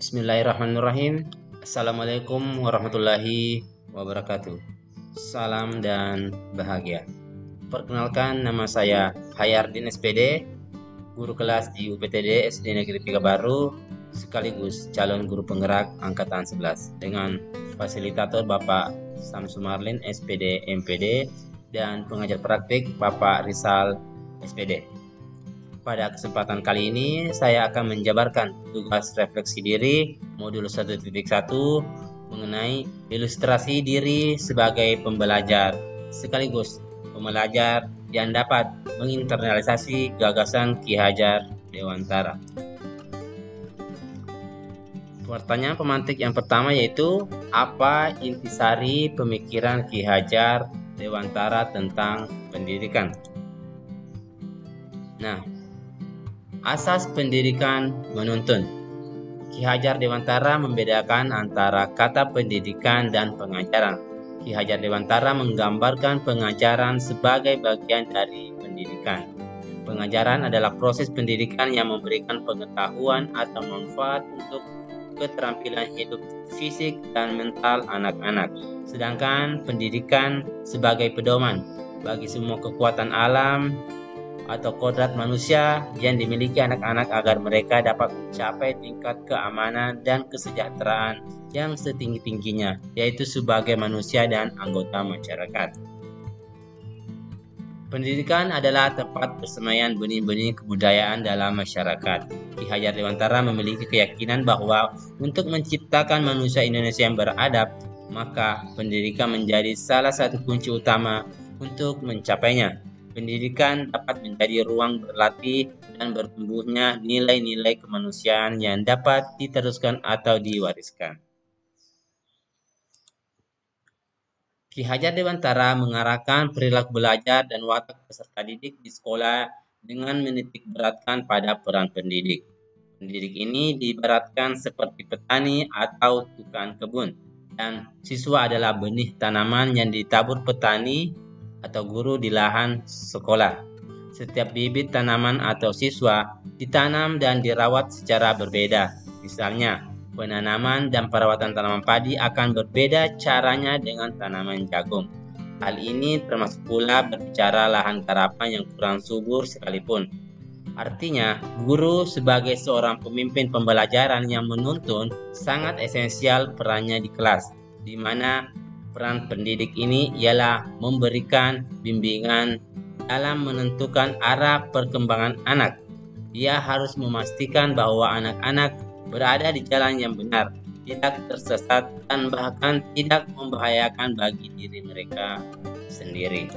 Bismillahirrahmanirrahim. Assalamualaikum warahmatullahi wabarakatuh. Salam dan bahagia. Perkenalkan, nama saya Hayardin SPD, guru kelas di UPTD SD Negeri 3 Baru, sekaligus calon guru penggerak Angkatan 11 dengan fasilitator Bapak Samsumarlin SPD MPD dan pengajar praktik Bapak Rizal SPD. Pada kesempatan kali ini, saya akan menjabarkan tugas refleksi diri modul 1.1 mengenai ilustrasi diri sebagai pembelajar, sekaligus pembelajar yang dapat menginternalisasi gagasan Ki Hajar Dewantara. Pertanyaan pemantik yang pertama yaitu, apa intisari pemikiran Ki Hajar Dewantara tentang pendidikan? Nah, asas pendidikan menuntun. Ki Hajar Dewantara membedakan antara kata pendidikan dan pengajaran. Ki Hajar Dewantara menggambarkan pengajaran sebagai bagian dari pendidikan. Pengajaran adalah proses pendidikan yang memberikan pengetahuan atau manfaat untuk keterampilan hidup fisik dan mental anak-anak. Sedangkan pendidikan sebagai pedoman bagi semua kekuatan alam atau kodrat manusia yang dimiliki anak-anak agar mereka dapat mencapai tingkat keamanan dan kesejahteraan yang setinggi-tingginya, yaitu sebagai manusia dan anggota masyarakat. Pendidikan adalah tempat persemaian benih-benih kebudayaan dalam masyarakat. Ki Hajar Dewantara memiliki keyakinan bahwa untuk menciptakan manusia Indonesia yang beradab, maka pendidikan menjadi salah satu kunci utama untuk mencapainya. Pendidikan dapat menjadi ruang berlatih dan bertumbuhnya nilai-nilai kemanusiaan yang dapat diteruskan atau diwariskan. Ki Hajar Dewantara mengarahkan perilaku belajar dan watak peserta didik di sekolah dengan menitik beratkan pada peran pendidik. Pendidik ini diibaratkan seperti petani atau tukang kebun, dan siswa adalah benih tanaman yang ditabur petani atau guru di lahan sekolah. Setiap bibit tanaman atau siswa ditanam dan dirawat secara berbeda. Misalnya, penanaman dan perawatan tanaman padi akan berbeda caranya dengan tanaman jagung. Hal ini termasuk pula berbicara lahan garapan yang kurang subur sekalipun. Artinya, guru sebagai seorang pemimpin pembelajaran yang menuntun sangat esensial perannya di kelas, di mana peran pendidik ini ialah memberikan bimbingan dalam menentukan arah perkembangan anak. Dia harus memastikan bahwa anak-anak berada di jalan yang benar, tidak tersesat, dan bahkan tidak membahayakan bagi diri mereka sendiri.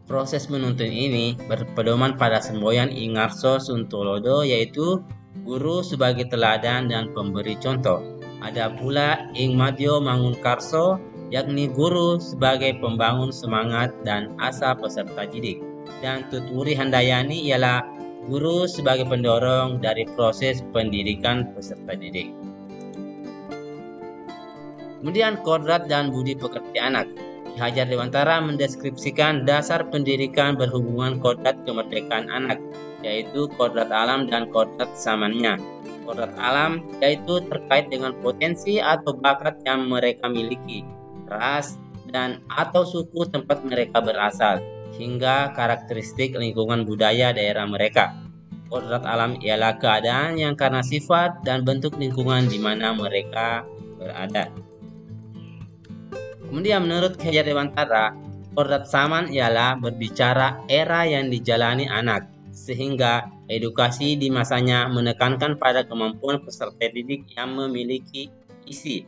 Proses menuntun ini berpedoman pada semboyan I Ngarso Suntolodo, yaitu guru sebagai teladan dan pemberi contoh. Ada pula Ing Madyo Mangunkarso, yakni guru sebagai pembangun semangat dan asa peserta didik. Dan Tutwuri Handayani ialah guru sebagai pendorong dari proses pendidikan peserta didik. Kemudian kodrat dan budi pekerti anak. Ki Hajar Dewantara mendeskripsikan dasar pendidikan berhubungan kodrat kemerdekaan anak, yaitu kodrat alam dan kodrat zamannya. Kodrat alam yaitu terkait dengan potensi atau bakat yang mereka miliki, ras dan atau suku tempat mereka berasal, hingga karakteristik lingkungan budaya daerah mereka. Kodrat alam ialah keadaan yang karena sifat dan bentuk lingkungan di mana mereka berada. Kemudian menurut Ki Hajar Dewantara, kodrat zaman ialah berbicara era yang dijalani anak, sehingga edukasi di masanya menekankan pada kemampuan peserta didik yang memiliki isi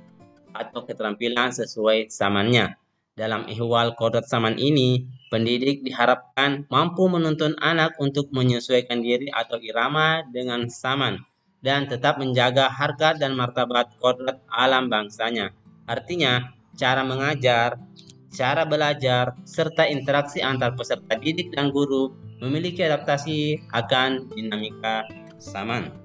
atau keterampilan sesuai zamannya. Dalam ihwal kodrat zaman ini, pendidik diharapkan mampu menuntun anak untuk menyesuaikan diri atau irama dengan zaman dan tetap menjaga harkat dan martabat kodrat alam bangsanya. Artinya, cara mengajar, cara belajar, serta interaksi antar peserta didik dan guru memiliki adaptasi akan dinamika zaman.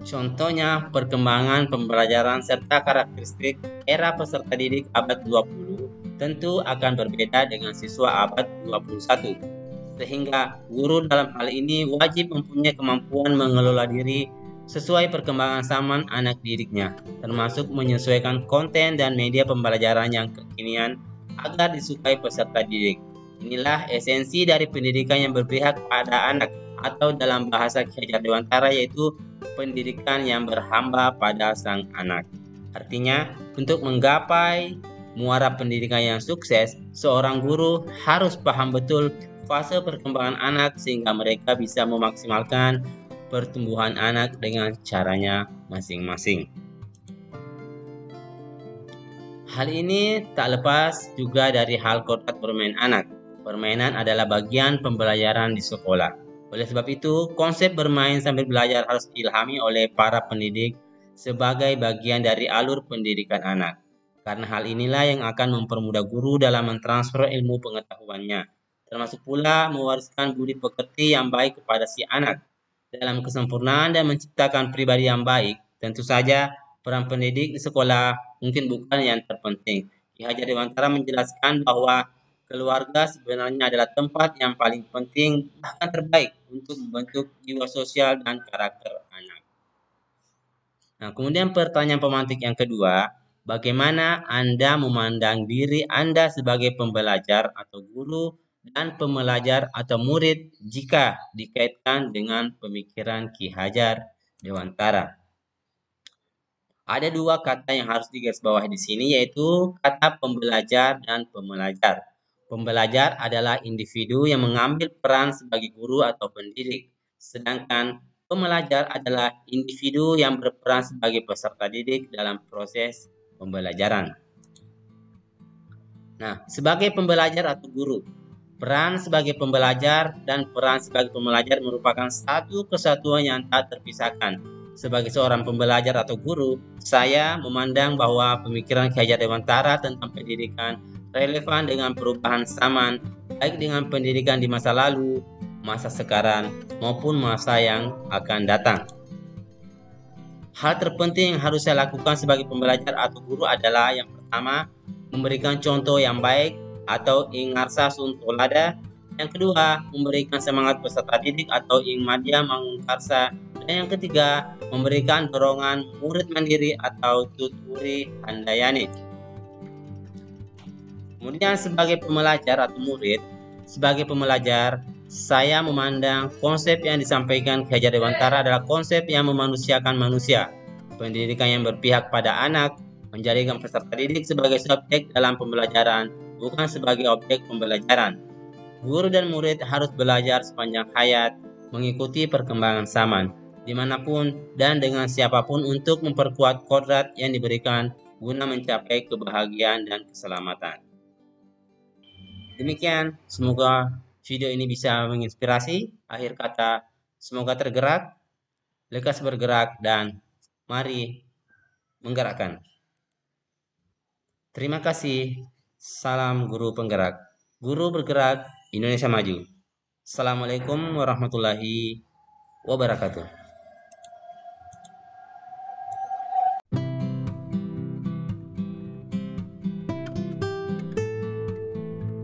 Contohnya, perkembangan pembelajaran serta karakteristik era peserta didik abad 20 tentu akan berbeda dengan siswa abad 21. sehingga guru dalam hal ini wajib mempunyai kemampuan mengelola diri sesuai perkembangan zaman anak didiknya, termasuk menyesuaikan konten dan media pembelajaran yang kekinian agar disukai peserta didik. Inilah esensi dari pendidikan yang berpihak pada anak, atau dalam bahasa Ki Hajar Dewantara yaitu pendidikan yang berhamba pada sang anak. Artinya, untuk menggapai muara pendidikan yang sukses, seorang guru harus paham betul fase perkembangan anak sehingga mereka bisa memaksimalkan pertumbuhan anak dengan caranya masing-masing. Hal ini tak lepas juga dari hal kodrat bermain anak. Permainan adalah bagian pembelajaran di sekolah. Oleh sebab itu, konsep bermain sambil belajar harus diilhami oleh para pendidik sebagai bagian dari alur pendidikan anak. Karena hal inilah yang akan mempermudah guru dalam mentransfer ilmu pengetahuannya, termasuk pula mewariskan budi pekerti yang baik kepada si anak. Dalam kesempurnaan dan menciptakan pribadi yang baik, tentu saja peran pendidik di sekolah mungkin bukan yang terpenting. Ki Hajar Dewantara menjelaskan bahwa keluarga sebenarnya adalah tempat yang paling penting, bahkan terbaik untuk membentuk jiwa sosial dan karakter anak. Nah, kemudian pertanyaan pemantik yang kedua, bagaimana Anda memandang diri Anda sebagai pembelajar atau guru dan pembelajar atau murid jika dikaitkan dengan pemikiran Ki Hajar Dewantara? Ada dua kata yang harus digarisbawahi di sini, yaitu kata pembelajar dan pembelajar. Pembelajar adalah individu yang mengambil peran sebagai guru atau pendidik, sedangkan pembelajar adalah individu yang berperan sebagai peserta didik dalam proses pembelajaran. Nah, sebagai pembelajar atau guru, peran sebagai pembelajar dan peran sebagai pembelajar merupakan satu kesatuan yang tak terpisahkan. Sebagai seorang pembelajar atau guru, saya memandang bahwa pemikiran Ki Hajar Dewantara tentang pendidikan relevan dengan perubahan zaman, baik dengan pendidikan di masa lalu, masa sekarang, maupun masa yang akan datang. Hal terpenting yang harus saya lakukan sebagai pembelajar atau guru adalah yang pertama, memberikan contoh yang baik atau ingarsa suntolada. Yang kedua, memberikan semangat peserta didik atau ingmadya mangkarsa. Dan yang ketiga, memberikan dorongan murid mandiri atau tuturi handayani. Kemudian sebagai pembelajar atau murid, sebagai pembelajar, saya memandang konsep yang disampaikan Ki Hajar Dewantara adalah konsep yang memanusiakan manusia. Pendidikan yang berpihak pada anak, menjadikan peserta didik sebagai subjek dalam pembelajaran, bukan sebagai objek pembelajaran. Guru dan murid harus belajar sepanjang hayat, mengikuti perkembangan zaman, dimanapun dan dengan siapapun untuk memperkuat kodrat yang diberikan guna mencapai kebahagiaan dan keselamatan. Demikian, semoga video ini bisa menginspirasi. Akhir kata, semoga tergerak, lekas bergerak, dan mari menggerakkan. Terima kasih. Salam guru penggerak. Guru bergerak, Indonesia maju. Assalamualaikum warahmatullahi wabarakatuh.